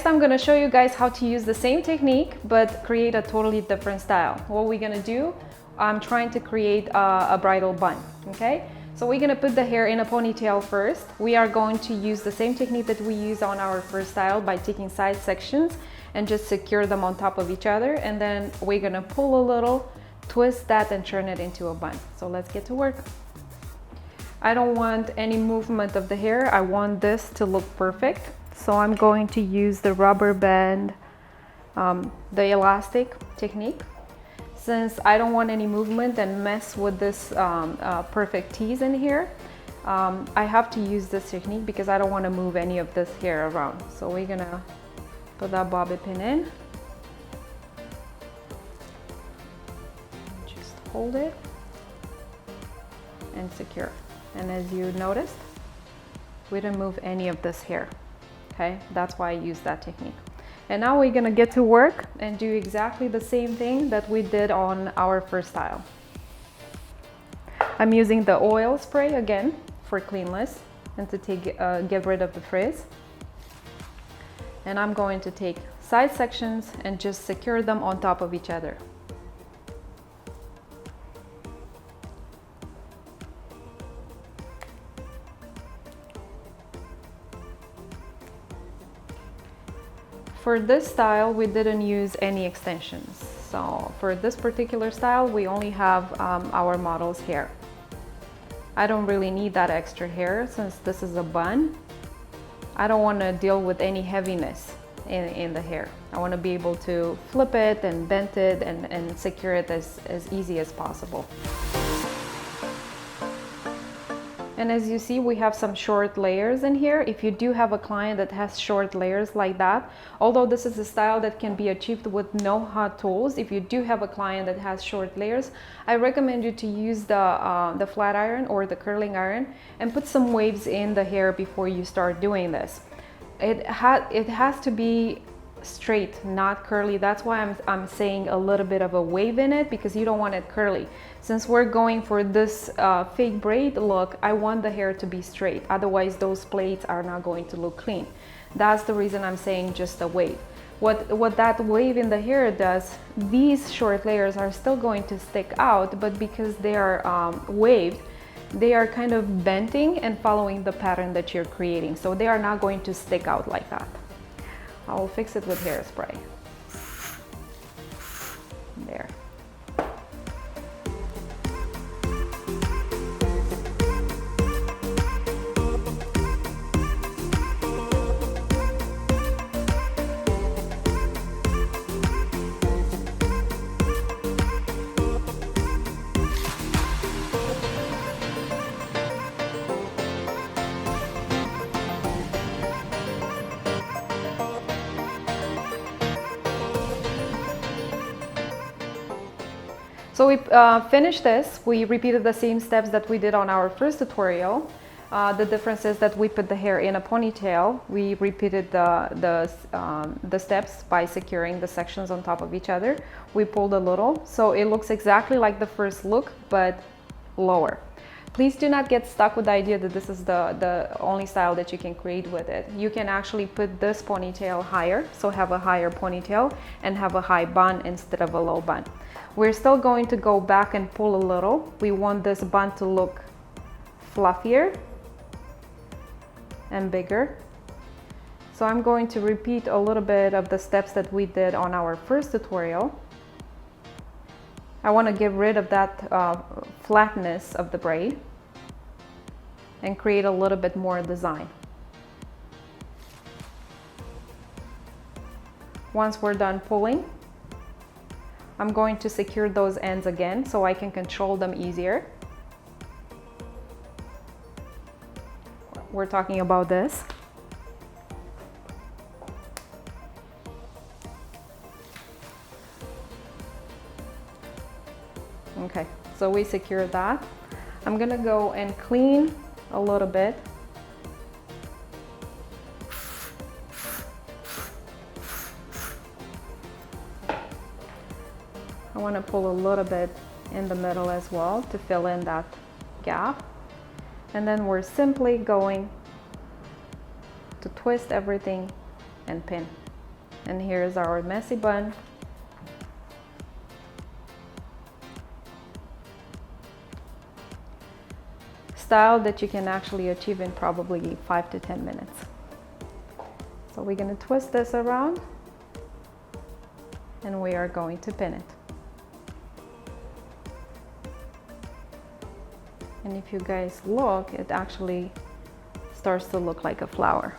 Next, I'm gonna show you guys how to use the same technique, but create a totally different style. What we're gonna do, I'm trying to create a bridal bun, okay? So we're gonna put the hair in a ponytail first. We are going to use the same technique that we used on our first style by taking side sections and just secure them on top of each other. And then we're gonna pull a little, twist that and turn it into a bun. So let's get to work. I don't want any movement of the hair. I want this to look perfect. So I'm going to use the rubber band, the elastic technique. Since I don't want any movement and mess with this perfect tease in here, I have to use this technique because I don't want to move any of this hair around. So we're gonna put that bobby pin in. Just hold it and secure. And as you noticed, we didn't move any of this hair. Okay, that's why I use that technique. And now we're gonna get to work and do exactly the same thing that we did on our first style. I'm using the oil spray again for cleanless and to get rid of the frizz. And I'm going to take side sections and just secure them on top of each other. For this style, we didn't use any extensions. So for this particular style, we only have our model's hair. I don't really need that extra hair since this is a bun. I don't want to deal with any heaviness in the hair. I want to be able to flip it and bend it and secure it as easy as possible. And as you see, we have some short layers in here. If you do have a client that has short layers like that, although this is a style that can be achieved with no hot tools, if you do have a client that has short layers, I recommend you to use the flat iron or the curling iron and put some waves in the hair before you start doing this. It has to be straight, not curly. That's why I'm saying a little bit of a wave in it, because you don't want it curly. Since we're going for this fake braid look, I want the hair to be straight. Otherwise, those plaits are not going to look clean. That's the reason I'm saying just a wave. What that wave in the hair does, these short layers are still going to stick out, but because they are waved, they are kind of bending and following the pattern that you're creating. So they are not going to stick out like that. I will fix it with hairspray. There. So we finished this. We repeated the same steps that we did on our first tutorial. The difference is that we put the hair in a ponytail. We repeated the steps by securing the sections on top of each other. We pulled a little, so it looks exactly like the first look, but lower. Please do not get stuck with the idea that this is the only style that you can create with it. You can actually put this ponytail higher, so have a higher ponytail and have a high bun instead of a low bun. We're still going to go back and pull a little. We want this bun to look fluffier and bigger. So I'm going to repeat a little bit of the steps that we did on our first tutorial. I want to get rid of that flatness of the braid and create a little bit more design. Once we're done pulling, I'm going to secure those ends again so I can control them easier. We're talking about this. Okay, so we secured that. I'm gonna go and clean a little bit. I want to pull a little bit in the middle as well to fill in that gap. And then we're simply going to twist everything and pin. And here's our messy bun. Style that you can actually achieve in probably 5 to 10 minutes. So we're going to twist this around and we are going to pin it. And if you guys look, it actually starts to look like a flower.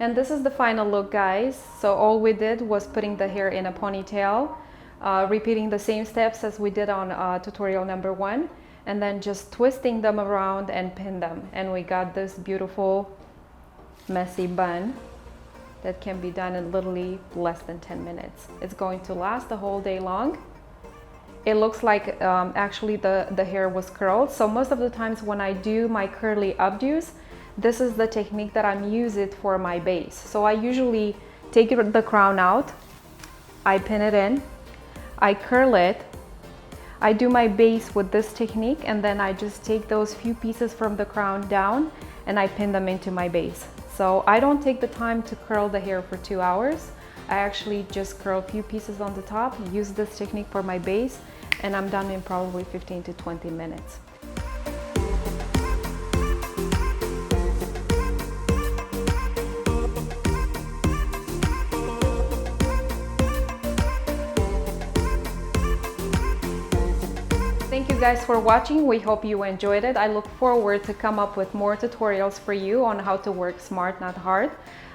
And this is the final look, guys. So all we did was putting the hair in a ponytail, repeating the same steps as we did on tutorial number 1, and then just twisting them around and pin them. And we got this beautiful messy bun that can be done in literally less than 10 minutes. It's going to last the whole day long. It looks like actually the hair was curled. So most of the times when I do my curly updos, this is the technique that I'm using for my base. So I usually take the crown out, I pin it in, I curl it, I do my base with this technique, and then I just take those few pieces from the crown down and I pin them into my base. So I don't take the time to curl the hair for 2 hours. I actually just curl a few pieces on the top, use this technique for my base, and I'm done in probably 15 to 20 minutes. Thank you guys for watching. We hope you enjoyed it. I look forward to come up with more tutorials for you on how to work smart, not hard.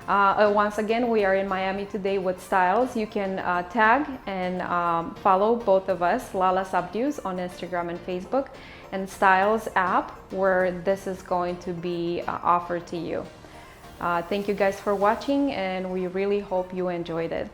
Once again, we are in Miami today with Styles. You can tag and follow both of us, Lala's Updos, on Instagram and Facebook, and Styles app, where this is going to be offered to you. Thank you guys for watching, and we really hope you enjoyed it.